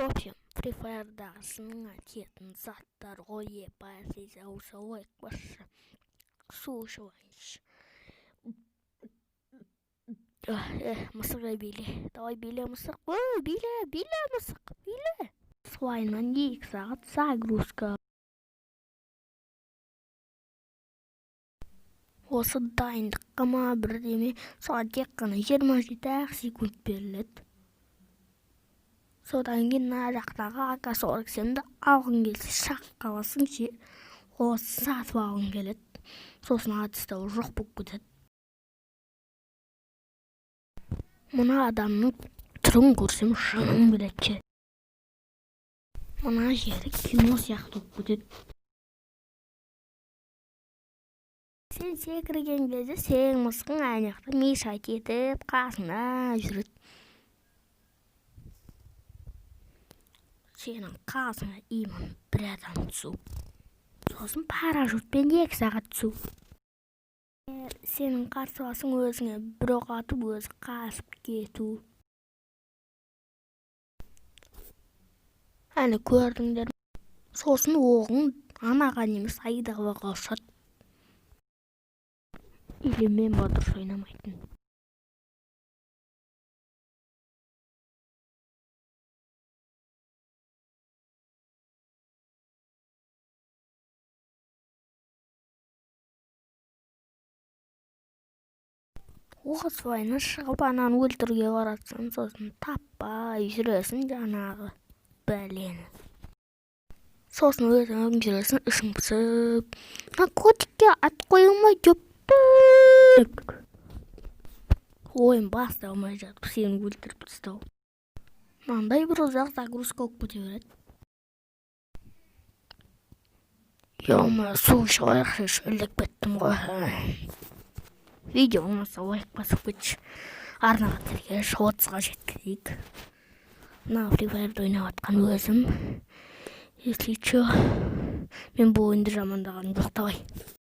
общем, Free Fire'дағы сыныңа тиетін заттар ғой, позиция усовой башы. Су ішіп алайыншы. Мысық биле. Давай биле, мысық. Биле, мысық, биле. Свайнан 2 сағат загрузка. Осы дайындыққа ма бірдеме соған тек қана 27 секунд беріледі. Содан кейін мына жақтағы АК-47-ді алғың келсе шаққа басың, осы сатып алғың келеді. Сосын атыстау жоқ болып кетеді. Мына адамның түрін көрсем жаным біледі. Мына жері кино сияқты болып кетеді. Сен секірген кезде сен мысқың аяқты мешайт етіп қасыңа жүреді. Сенің қасыңа иман бір адам түсу. Сосын парашютпен 2 сағат түсу. Сенің қарсыласың өзіңе бір оқ атып өзі қашып кету. Әне көрдіңдер. Сосын оғың анаға немес айдауға ұшады. Или мен дұрыс ойнамайтын. Осы ойны шығып ананы өлтіруге қаратсың, сосын таппай жүресің жаңағы бәлені. Сосын өзің жүресің, ішің пысып. Наркотикке ат қойылмай деп. Ойын басталмай жатып сені өлтіріп тастау. Мынандай бір ұзақ загрузка болып кете береді. Су ішіп алайықшы, шөлдеп кеттім ғой. Видео болмаса лайк басып кетші. Арнаға тіркелші, 30-ға жеткізейік. Мына Free Fire'ды ойнап атқан өзім. Если чё, мен бұл ойынды жамандағаным жоқ, давай.